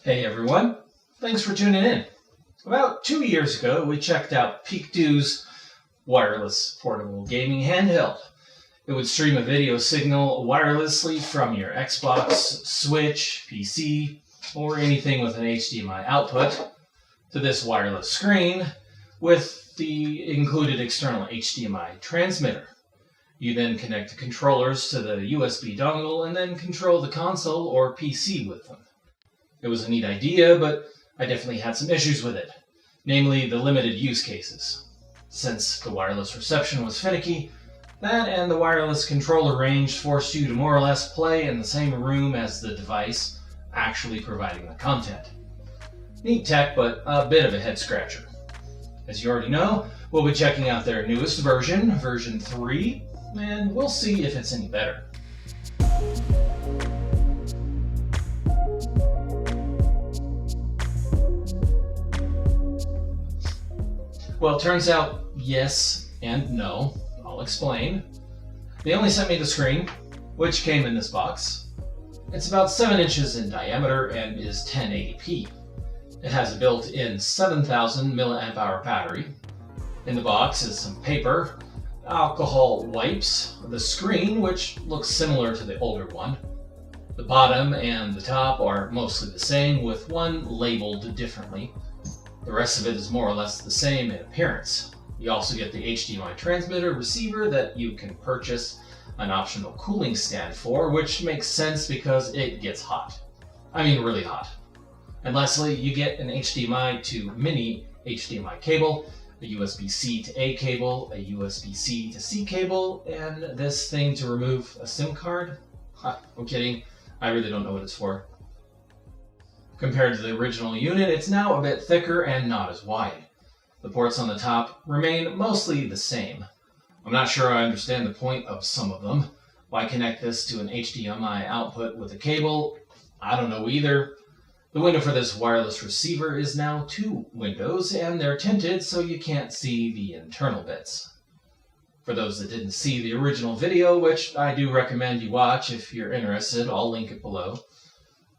Hey everyone, thanks for tuning in. About 2 years ago, we checked out PeakDo's wireless portable gaming handheld. It would stream a video signal wirelessly from your Xbox, Switch, PC, or anything with an HDMI output to this wireless screen with the included external HDMI transmitter. You then connect the controllers to the USB dongle and then control the console or PC with them. It was a neat idea, but I definitely had some issues with it, namely the limited use cases. Since the wireless reception was finicky, that and the wireless controller range forced you to more or less play in the same room as the device actually providing the content. Neat tech, but a bit of a head scratcher. As you already know, we'll be checking out their newest version, version 3, and we'll see if it's any better. Well, it turns out yes and no. I'll explain. They only sent me the screen, which came in this box. It's about 7 inches in diameter and is 1080p. It has a built-in 7,000 mAh battery. In the box is some paper, alcohol wipes, the screen, which looks similar to the older one. The bottom and the top are mostly the same, with one labeled differently. The rest of it is more or less the same in appearance. You also get the HDMI transmitter receiver that you can purchase an optional cooling stand for, which makes sense because it gets hot. I mean really hot. And lastly, you get an HDMI to mini HDMI cable, a USB-C to A cable, a USB-C to C cable, and this thing to remove a SIM card? I'm kidding. I really don't know what it's for. Compared to the original unit, it's now a bit thicker and not as wide. The ports on the top remain mostly the same. I'm not sure I understand the point of some of them. Why connect this to an HDMI output with a cable? I don't know either. The window for this wireless receiver is now 2 windows, and they're tinted so you can't see the internal bits. For those that didn't see the original video, which I do recommend you watch if you're interested, I'll link it below.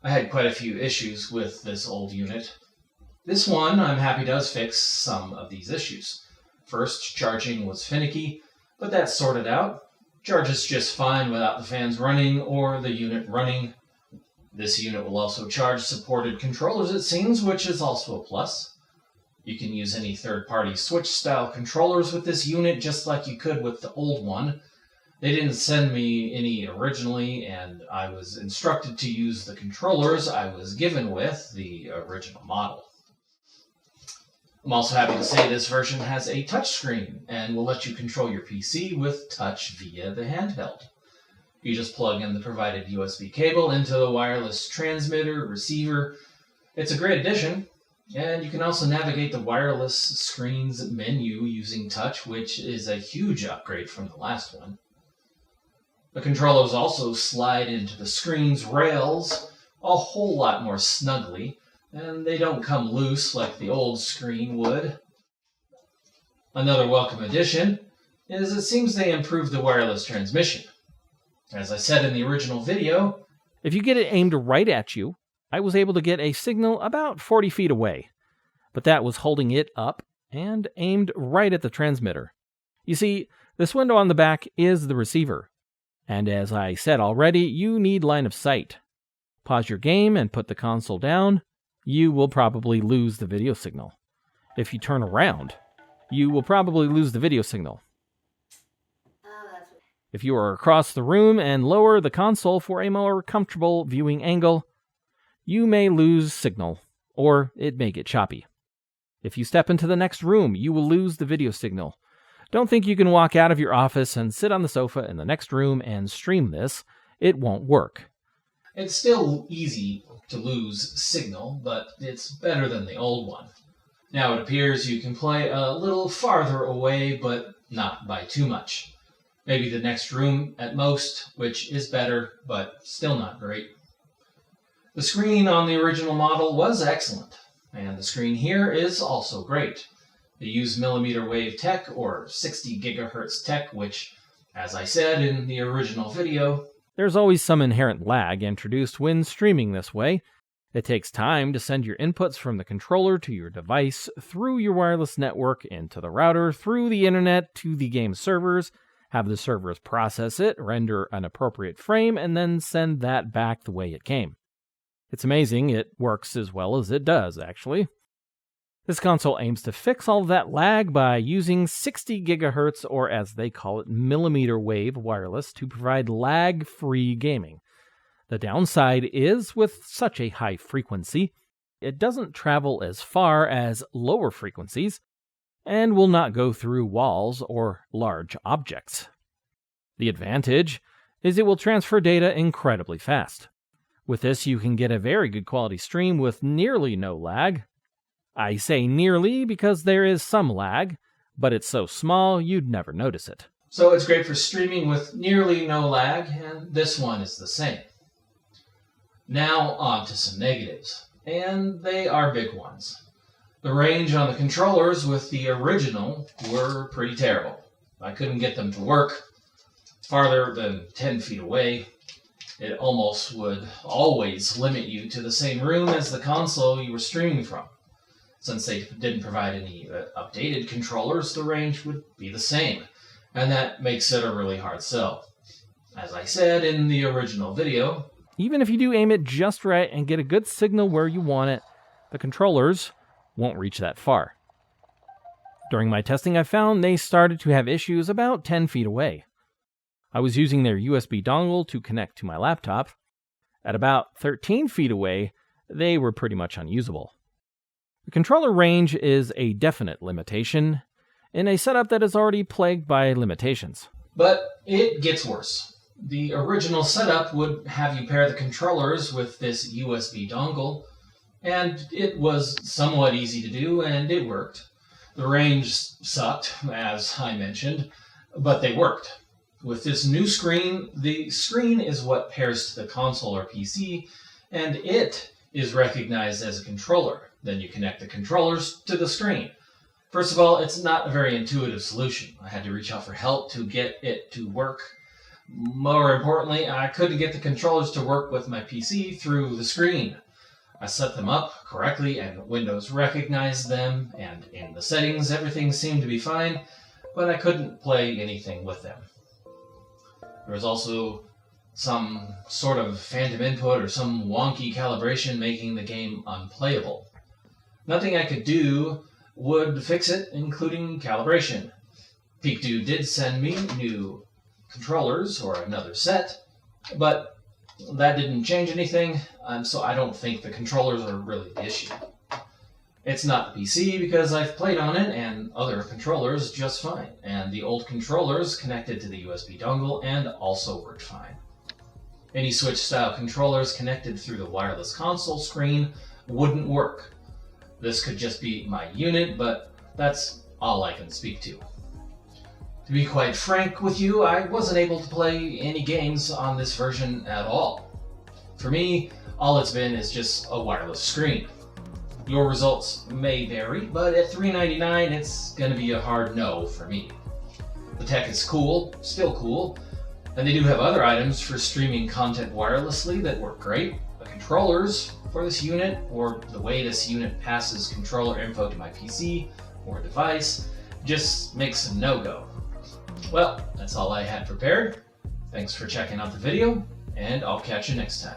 I had quite a few issues with this old unit. This one, I'm happy, does fix some of these issues. First, charging was finicky, but that's sorted out. Charges just fine without the fans running or the unit running. This unit will also charge supported controllers, it seems, which is also a plus. You can use any third-party Switch-style controllers with this unit just like you could with the old one. They didn't send me any originally, and I was instructed to use the controllers I was given with the original model. I'm also happy to say this version has a touchscreen and will let you control your PC with touch via the handheld. You just plug in the provided USB cable into the wireless transmitter, receiver. It's a great addition, and you can also navigate the wireless screen's menu using touch, which is a huge upgrade from the last one. The controllers also slide into the screen's rails a whole lot more snugly, and they don't come loose like the old screen would. Another welcome addition is it seems they improved the wireless transmission. As I said in the original video, if you get it aimed right at you, I was able to get a signal about 40 feet away, but that was holding it up and aimed right at the transmitter. You see, this window on the back is the receiver. And as I said already, you need line of sight. Pause your game and put the console down, you will probably lose the video signal. If you turn around, you will probably lose the video signal. If you are across the room and lower the console for a more comfortable viewing angle, you may lose signal, or it may get choppy. If you step into the next room, you will lose the video signal. Don't think you can walk out of your office and sit on the sofa in the next room and stream this. It won't work. It's still easy to lose signal, but it's better than the old one. Now it appears you can play a little farther away, but not by too much. Maybe the next room at most, which is better, but still not great. The screen on the original model was excellent, and the screen here is also great. They use millimeter wave tech or 60 gigahertz tech, which, as I said in the original video, there's always some inherent lag introduced when streaming this way, It takes time to send your inputs from the controller to your device, through your wireless network, into the router, through the internet to the game servers, have the servers process it, render an appropriate frame, and then send that back the way it came. It's amazing it works as well as it does, actually. This console aims to fix all that lag by using 60 GHz, or as they call it, millimeter wave wireless, to provide lag-free gaming. The downside is, with such a high frequency, it doesn't travel as far as lower frequencies, and will not go through walls or large objects. The advantage is it will transfer data incredibly fast. With this, you can get a very good quality stream with nearly no lag. I say nearly because there is some lag, but it's so small you'd never notice it. So it's great for streaming with nearly no lag, and this one is the same. Now on to some negatives, and they are big ones. The range on the controllers with the original were pretty terrible. I couldn't get them to work farther than 10 feet away. It almost would always limit you to the same room as the console you were streaming from. Since they didn't provide any updated controllers, the range would be the same, and that makes it a really hard sell. As I said in the original video, even if you do aim it just right and get a good signal where you want it, the controllers won't reach that far. During my testing, I found they started to have issues about 10 feet away. I was using their USB dongle to connect to my laptop. At about 13 feet away, they were pretty much unusable. The controller range is a definite limitation in a setup that is already plagued by limitations. But it gets worse. The original setup would have you pair the controllers with this USB dongle, and it was somewhat easy to do, and it worked. The range sucked, as I mentioned, but they worked. With this new screen, the screen is what pairs to the console or PC, and it is recognized as a controller. Then you connect the controllers to the screen. First of all, it's not a very intuitive solution. I had to reach out for help to get it to work. More importantly, I couldn't get the controllers to work with my PC through the screen. I set them up correctly and Windows recognized them, and in the settings everything seemed to be fine, but I couldn't play anything with them. There was also some sort of phantom input or some wonky calibration making the game unplayable. Nothing I could do would fix it, including calibration. PeakDo did send me new controllers or another set, but that didn't change anything, so I don't think the controllers are really the issue. It's not the PC because I've played on it and other controllers just fine, and the old controllers connected to the USB dongle and also worked fine. Any Switch-style controllers connected through the wireless console screen wouldn't work. This could just be my unit, but that's all I can speak to. To be quite frank with you, I wasn't able to play any games on this version at all. For me, all it's been is just a wireless screen. Your results may vary, but at $3.99 it's going to be a hard no for me. The tech is cool, still cool, and they do have other items for streaming content wirelessly that work great. The controllers for this unit, or the way this unit passes controller info to my PC or device, just makes a no-go. Well, that's all I had prepared. Thanks for checking out the video, and I'll catch you next time.